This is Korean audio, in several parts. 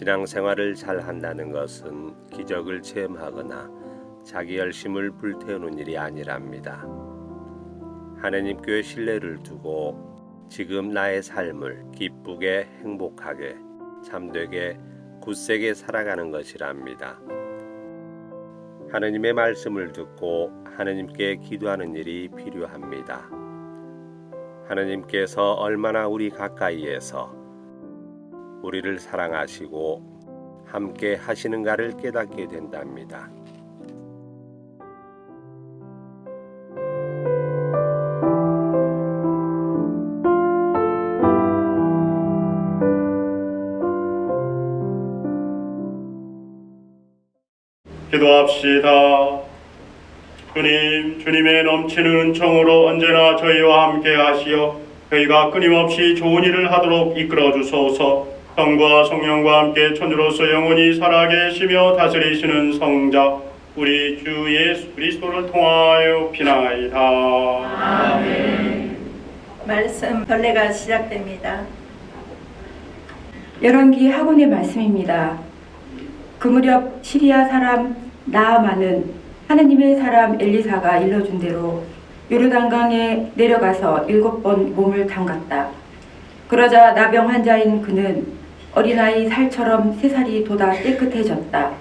신앙생활을 잘 한다는 것은 기적을 체험하거나 자기 열심을 불태우는 일이 아니랍니다. 하느님께 신뢰를 두고 지금 나의 삶을 기쁘게 행복하게 참되게 굳세게 살아가는 것이랍니다. 하느님의 말씀을 듣고 하느님께 기도하는 일이 필요합니다. 하느님께서 얼마나 우리 가까이에서 우리를 사랑하시고 함께 하시는가를 깨닫게 된답니다. 기도합시다. 주님의 넘치는 정으로 언제나 저희와 함께 하시어 저희가 끊임없이 좋은 일을 하도록 이끌어 주소서. 성과 성령과 함께 천주로서 영원히 살아계시며 다스리시는 성자 우리 주 예수 그리스도를 통하여 비나이다. 아멘. 말씀 전례가 시작됩니다. 열왕기 학원의 말씀입니다. 그 무렵 시리아 사람 나아만은 하느님의 사람 엘리사가 일러준 대로 요르단강에 내려가서 7번 몸을 담갔다. 그러자 나병 환자인 그는 어린아이 살처럼 새살이 돋아 깨끗해졌다.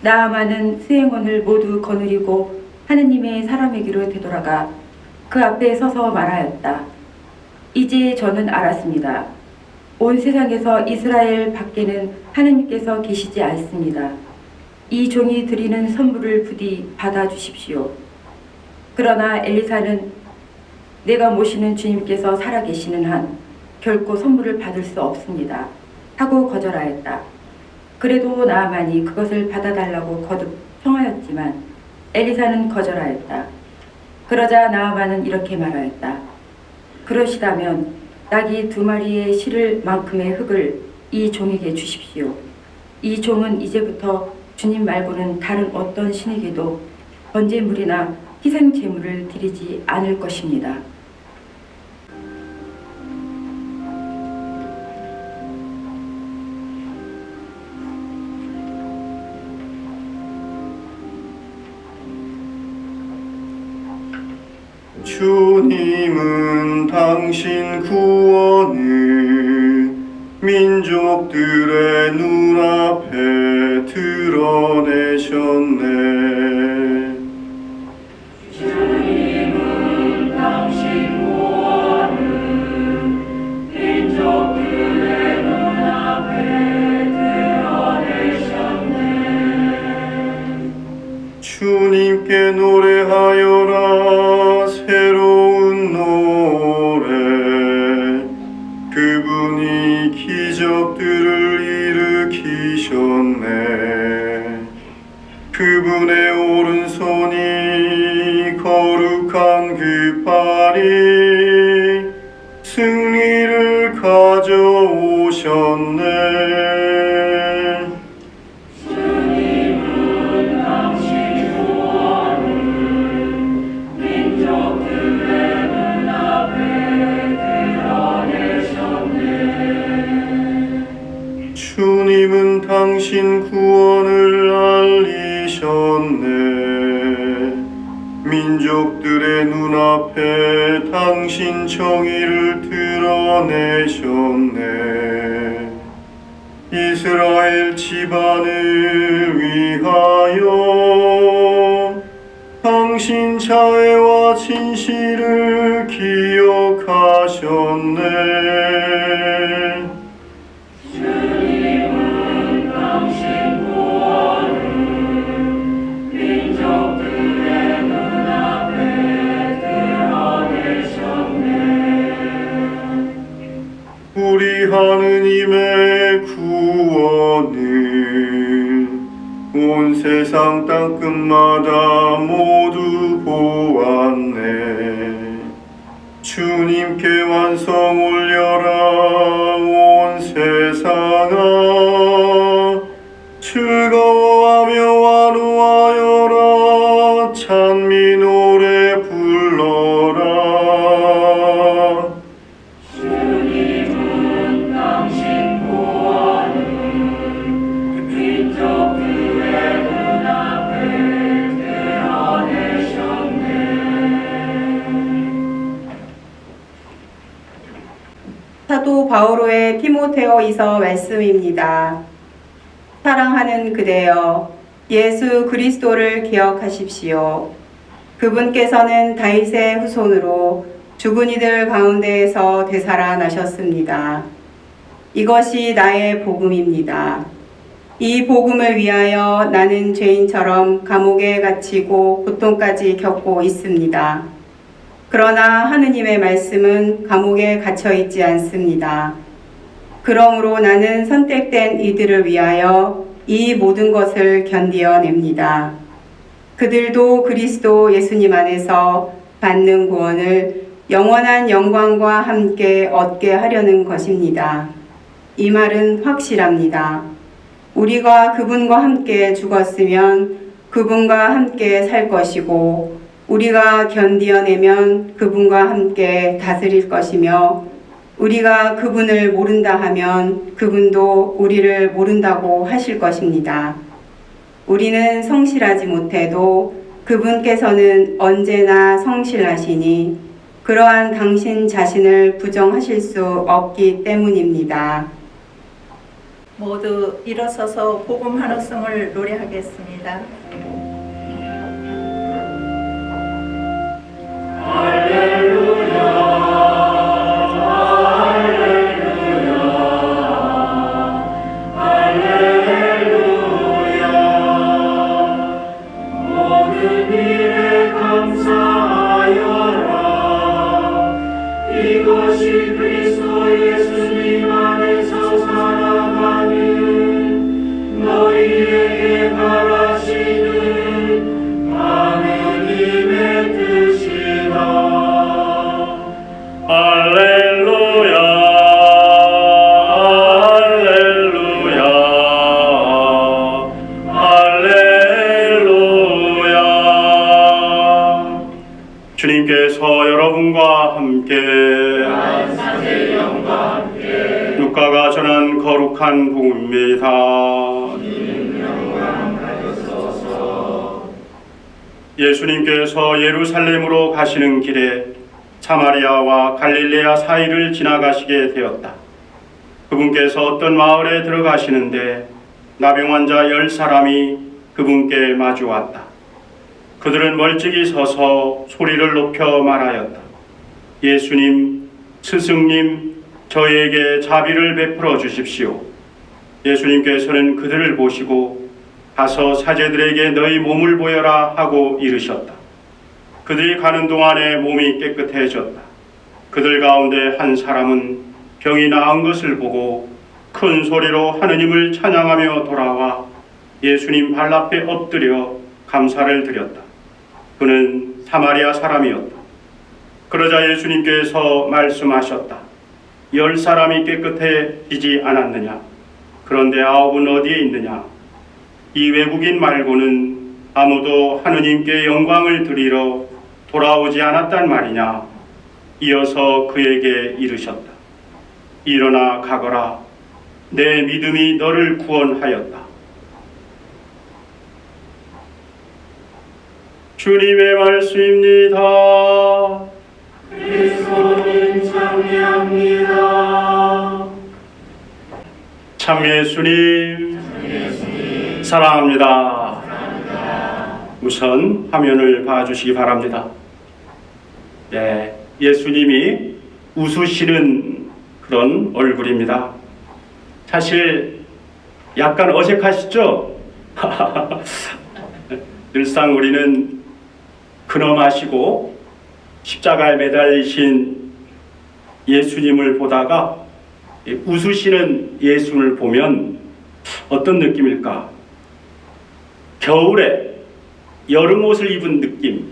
나아만은 수행원을 모두 거느리고 하느님의 사람에게로 되돌아가 그 앞에 서서 말하였다. 이제 저는 알았습니다. 온 세상에서 이스라엘 밖에는 하느님께서 계시지 않습니다. 이 종이 드리는 선물을 부디 받아주십시오. 그러나 엘리사는 내가 모시는 주님께서 살아계시는 한 결코 선물을 받을 수 없습니다. 하고 거절하였다. 그래도 나아만이 그것을 받아달라고 거듭 청하였지만 엘리사는 거절하였다. 그러자 나아만은 이렇게 말하였다. 그러시다면 낙이 2마리에 실을 만큼의 흙을 이 종에게 주십시오. 이 종은 이제부터 주님 말고는 다른 어떤 신에게도 번제물이나 희생제물을 드리지 않을 것입니다. 주님은 당신 구원을 민족들의 눈앞에 드러내셨네. 주님은 당신 구원을 민족들의 눈앞에 드러내셨네. 주님께 노래하여라. 새로운 노래. 그분이 기적들을 일으키셨네. 그분의 오른손이 거룩한 그 팔이 승리를 가져오셨네. 주님은 당신 구원을 알리셨네. 민족들의 눈앞에 당신 정의를 드러내셨네. 이스라엘 집안을 위하여 당신 자애와 진실을 기억하셨네. 우리 하느님의 구원은 온 세상 땅끝마다 모두 보았네. 주님께 완성 올려라. 온 세상아 즐거워하며 완호하여라. 찬미 노래 불러라. 주님은 당신 구원을 바오로의 티모테오이서 말씀입니다. 사랑하는 그대여, 예수 그리스도를 기억하십시오. 그분께서는 다윗의 후손으로 죽은 이들 가운데에서 되살아나셨습니다. 이것이 나의 복음입니다. 이 복음을 위하여 나는 죄인처럼 감옥에 갇히고 고통까지 겪고 있습니다. 그러나 하느님의 말씀은 감옥에 갇혀 있지 않습니다. 그러므로 나는 선택된 이들을 위하여 이 모든 것을 견디어냅니다. 그들도 그리스도 예수님 안에서 받는 구원을 영원한 영광과 함께 얻게 하려는 것입니다. 이 말은 확실합니다. 우리가 그분과 함께 죽었으면 그분과 함께 살 것이고, 우리가 견디어내면 그분과 함께 다스릴 것이며, 우리가 그분을 모른다 하면 그분도 우리를 모른다고 하실 것입니다. 우리는 성실하지 못해도 그분께서는 언제나 성실하시니 그러한 당신 자신을 부정하실 수 없기 때문입니다. 모두 일어서서 복음 환호성을 노래하겠습니다. 모든 일에 감사하여라. 이것이 그리스도 예수님 안에서 살아가는 너희에게 바라시는 하느님의 뜻이다. 할렐루야, 할렐루야, 할렐루야. 주님께서 여러분과 함께 루카가 전한 거룩한 복음입니다. 예수님께서 예루살렘으로 가시는 길에 사마리아와 갈릴레아 사이를 지나가시게 되었다. 그분께서 어떤 마을에 들어가시는데 나병 환자 10사람이 그분께 마주 왔다. 그들은 멀찍이 서서 소리를 높여 말하였다. 예수님, 스승님, 저희에게 자비를 베풀어 주십시오. 예수님께서는 그들을 보시고 가서 사제들에게 너희 몸을 보여라 하고 이르셨다. 그들이 가는 동안에 몸이 깨끗해졌다. 그들 가운데 한 사람은 병이 나은 것을 보고 큰 소리로 하느님을 찬양하며 돌아와 예수님 발 앞에 엎드려 감사를 드렸다. 그는 사마리아 사람이었다. 그러자 예수님께서 말씀하셨다. 10사람이 깨끗해지지 않았느냐? 그런데 9은 어디에 있느냐? 이 외국인 말고는 아무도 하느님께 영광을 드리러 돌아오지 않았단 말이냐? 이어서 그에게 이르셨다. 일어나 가거라. 내 믿음이 너를 구원하였다. 주님의 말씀입니다. 그리스도님 찬미합니다. 참 예수님, 사랑합니다. 우선 화면을 봐주시기 바랍니다. 네, 예수님이 웃으시는 그런 얼굴입니다. 사실 약간 어색하시죠? 늘상 우리는 근엄하시고 십자가에 매달리신 예수님을 보다가 웃으시는 예수를 보면 어떤 느낌일까? 겨울에 여름 옷을 입은 느낌일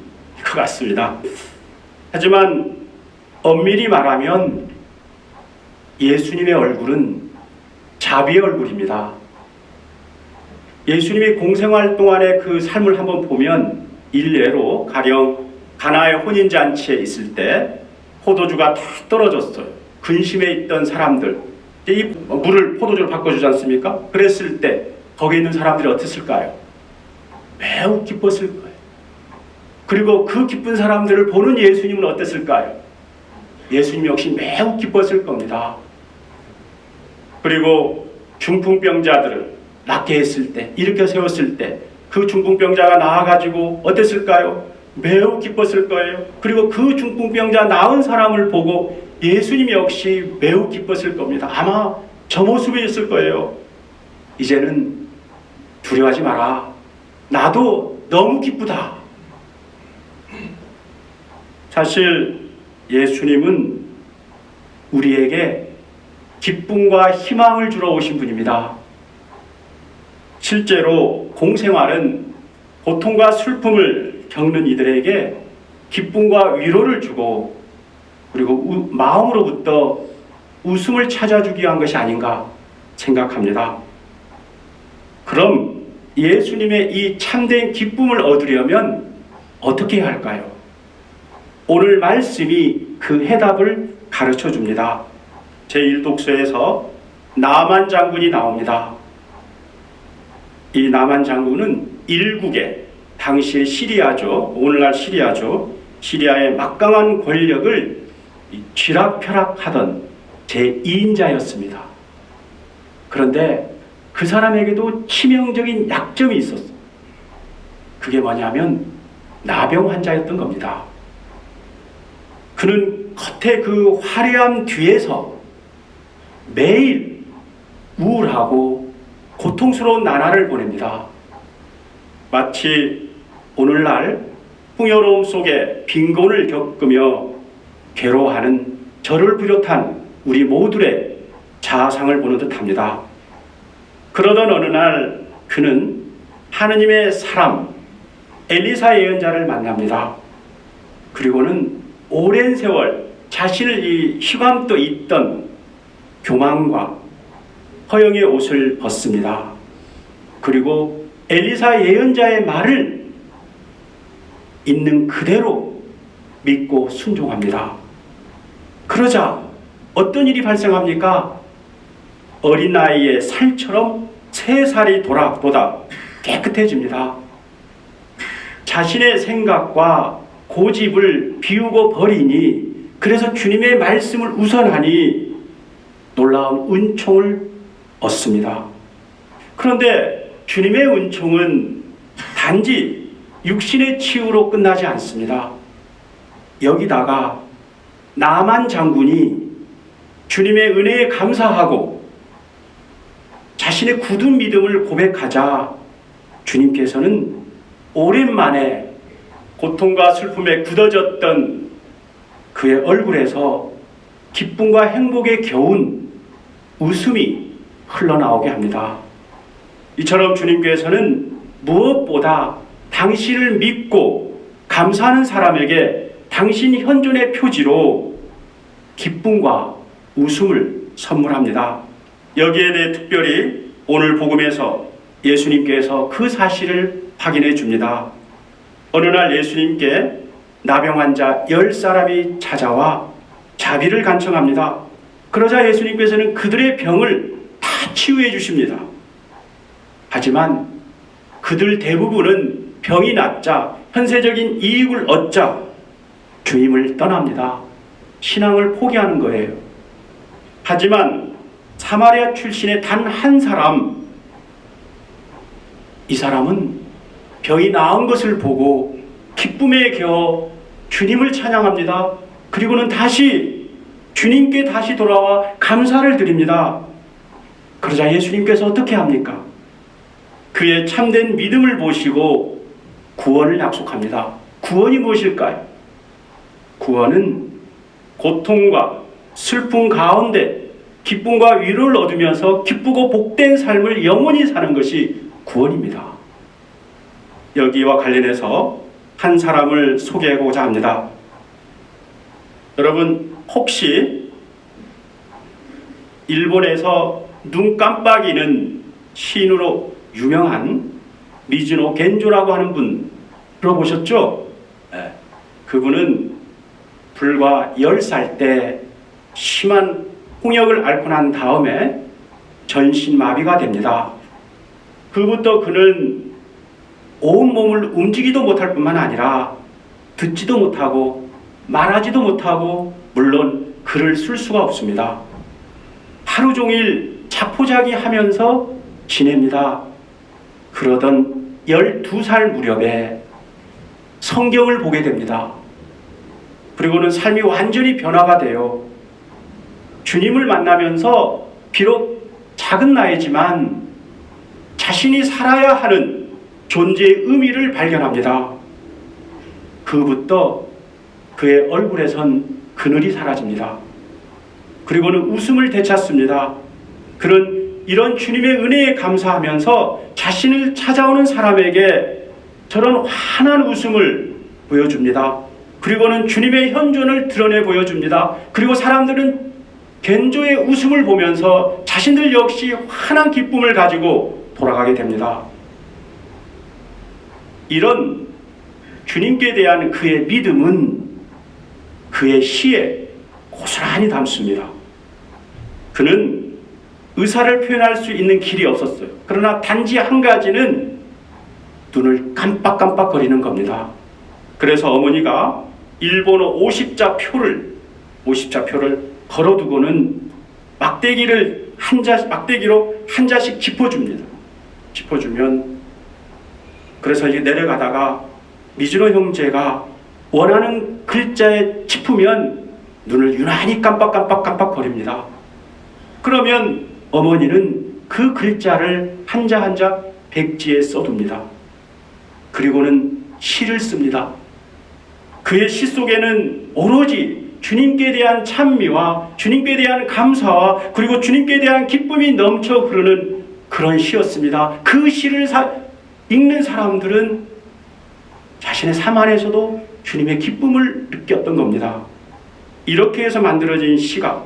것 같습니다. 하지만 엄밀히 말하면 예수님의 얼굴은 자비의 얼굴입니다. 예수님이 공생활 동안의 그 삶을 한번 보면 일례로 가령 가나의 혼인잔치에 있을 때 포도주가 다 떨어졌어요. 근심에 있던 사람들, 이 물을 포도주로 바꿔주지 않습니까? 그랬을 때 거기 있는 사람들이 어땠을까요? 매우 기뻤을 거예요. 그리고 그 기쁜 사람들을 보는 예수님은 어땠을까요? 예수님 역시 매우 기뻤을 겁니다. 그리고 중풍병자들을 낫게 했을 때, 일으켜 세웠을 때 그 중풍병자가 나아가지고 어땠을까요? 매우 기뻤을 거예요. 그리고 그 중풍병자 나은 사람을 보고 예수님 역시 매우 기뻤을 겁니다. 아마 저 모습이었을 거예요. 이제는 두려워하지 마라. 나도 너무 기쁘다. 사실 예수님은 우리에게 기쁨과 희망을 주러 오신 분입니다. 실제로 공생활은 고통과 슬픔을 겪는 이들에게 기쁨과 위로를 주고 그리고 마음으로부터 웃음을 찾아주기 위한 것이 아닌가 생각합니다. 그럼 예수님의 이 참된 기쁨을 얻으려면 어떻게 해야 할까요? 오늘 말씀이 그 해답을 가르쳐 줍니다. 제1독서에서 나만 장군이 나옵니다. 이 나만 장군은 일국의 당시의 시리아죠. 오늘날 시리아죠. 시리아의 막강한 권력을 쥐락펴락하던 제2인자였습니다. 그런데 그 사람에게도 치명적인 약점이 있었어요. 그게 뭐냐면 나병 환자였던 겁니다. 그는 겉에 그 화려함 뒤에서 매일 우울하고 고통스러운 나날을 보냅니다. 마치 오늘날 풍요로움 속에 빈곤을 겪으며 괴로워하는 저를 비롯한 우리 모두의 자상을 보는 듯합니다. 그러던 어느 날 그는 하느님의 사람 엘리사 예언자를 만납니다. 그리고는 오랜 세월 자신을 휘감떠 있던 교만과 허영의 옷을 벗습니다. 그리고 엘리사 예언자의 말을 있는 그대로 믿고 순종합니다. 그러자 어떤 일이 발생합니까? 어린 아이의 살처럼 새 살이 돌아보다 깨끗해집니다. 자신의 생각과 고집을 비우고 버리니 그래서 주님의 말씀을 우선하니 놀라운 은총을 얻습니다. 그런데 주님의 은총은 단지 육신의 치유로 끝나지 않습니다. 여기다가 나만 장군이 주님의 은혜에 감사하고 자신의 굳은 믿음을 고백하자 주님께서는 오랜만에 고통과 슬픔에 굳어졌던 그의 얼굴에서 기쁨과 행복에 겨운 웃음이 흘러나오게 합니다. 이처럼 주님께서는 무엇보다 당신을 믿고 감사하는 사람에게 당신 현존의 표지로 기쁨과 웃음을 선물합니다. 여기에 대해 특별히 오늘 복음에서 예수님께서 그 사실을 확인해 줍니다. 어느 날 예수님께 나병 환자 10사람이 찾아와 자비를 간청합니다. 그러자 예수님께서는 그들의 병을 다 치유해 주십니다. 하지만 그들 대부분은 병이 낫자 현세적인 이익을 얻자 주님을 떠납니다. 신앙을 포기하는 거예요. 하지만 사마리아 출신의 단 한 사람, 이 사람은 병이 나은 것을 보고 기쁨에 겨워 주님을 찬양합니다. 그리고는 다시 주님께 다시 돌아와 감사를 드립니다. 그러자 예수님께서 어떻게 합니까? 그의 참된 믿음을 보시고 구원을 약속합니다. 구원이 무엇일까요? 구원은 고통과 슬픔 가운데 기쁨과 위로를 얻으면서 기쁘고 복된 삶을 영원히 사는 것이 구원입니다. 여기와 관련해서 한 사람을 소개하고자 합니다. 여러분 혹시 일본에서 눈 깜빡이는 시인으로 유명한 미즈노 겐조라고 하는 분 들어보셨죠? 네. 그분은 불과 10살 때 심한 홍역을 앓고 난 다음에 전신마비가 됩니다. 그부터 그는 온몸을 움직이도 못할 뿐만 아니라 듣지도 못하고 말하지도 못하고 물론 글을 쓸 수가 없습니다. 하루 종일 자포자기 하면서 지냅니다. 그러던 12살 무렵에 성경을 보게 됩니다. 그리고는 삶이 완전히 변화가 돼요. 주님을 만나면서 비록 작은 나이지만 자신이 살아야 하는 존재의 의미를 발견합니다. 그부터 그의 얼굴에선 그늘이 사라집니다. 그리고는 웃음을 되찾습니다. 이런 주님의 은혜에 감사하면서 자신을 찾아오는 사람에게 저런 환한 웃음을 보여줍니다. 그리고는 주님의 현존을 드러내 보여줍니다. 그리고 사람들은 견조의 웃음을 보면서 자신들 역시 환한 기쁨을 가지고 돌아가게 됩니다. 이런 주님께 대한 그의 믿음은 그의 시에 고스란히 담습니다. 그는 의사를 표현할 수 있는 길이 없었어요. 그러나 단지 한 가지는 눈을 깜빡깜빡거리는 겁니다. 그래서 어머니가 일본어 50자표를 걸어두고는 막대기로 한 자씩 짚어줍니다. 짚어주면 그래서 이제 내려가다가 미즈노 형제가 원하는 글자에 짚으면 눈을 유난히 깜빡거립니다. 그러면 어머니는 그 글자를 한자 한자 백지에 써둡니다. 그리고는 시를 씁니다. 그의 시 속에는 오로지 주님께 대한 찬미와 주님께 대한 감사와 그리고 주님께 대한 기쁨이 넘쳐 흐르는 그런 시였습니다. 그 시를 읽는 사람들은 자신의 삶 안에서도 주님의 기쁨을 느꼈던 겁니다. 이렇게 해서 만들어진 시가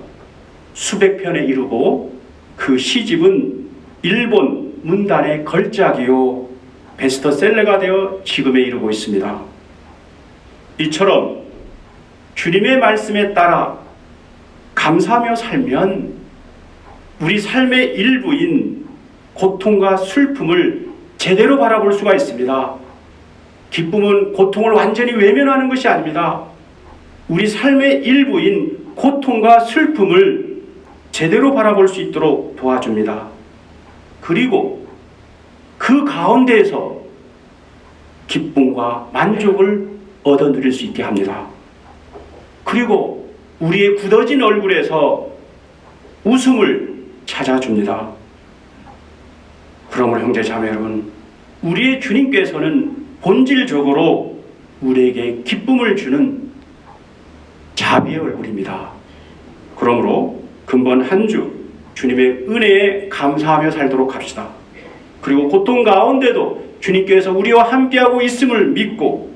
수백 편에 이르고 그 시집은 일본 문단의 걸작이요 베스트셀러가 되어 지금에 이르고 있습니다. 이처럼 주님의 말씀에 따라 감사하며 살면 우리 삶의 일부인 고통과 슬픔을 제대로 바라볼 수가 있습니다. 기쁨은 고통을 완전히 외면하는 것이 아닙니다. 우리 삶의 일부인 고통과 슬픔을 제대로 바라볼 수 있도록 도와줍니다. 그리고 그 가운데에서 기쁨과 만족을 얻어 누릴 수 있게 합니다. 그리고 우리의 굳어진 얼굴에서 웃음을 찾아줍니다. 그러므로 형제 자매 여러분, 우리의 주님께서는 본질적으로 우리에게 기쁨을 주는 자비의 얼굴입니다. 그러므로 근본 한 주 주님의 은혜에 감사하며 살도록 합시다. 그리고 고통 가운데도 주님께서 우리와 함께하고 있음을 믿고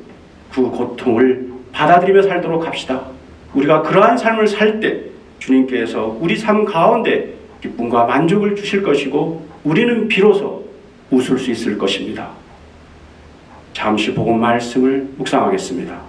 그 고통을 받아들이며 살도록 합시다. 우리가 그러한 삶을 살 때 주님께서 우리 삶 가운데 기쁨과 만족을 주실 것이고 우리는 비로소 웃을 수 있을 것입니다. 잠시 복음 말씀을 묵상하겠습니다.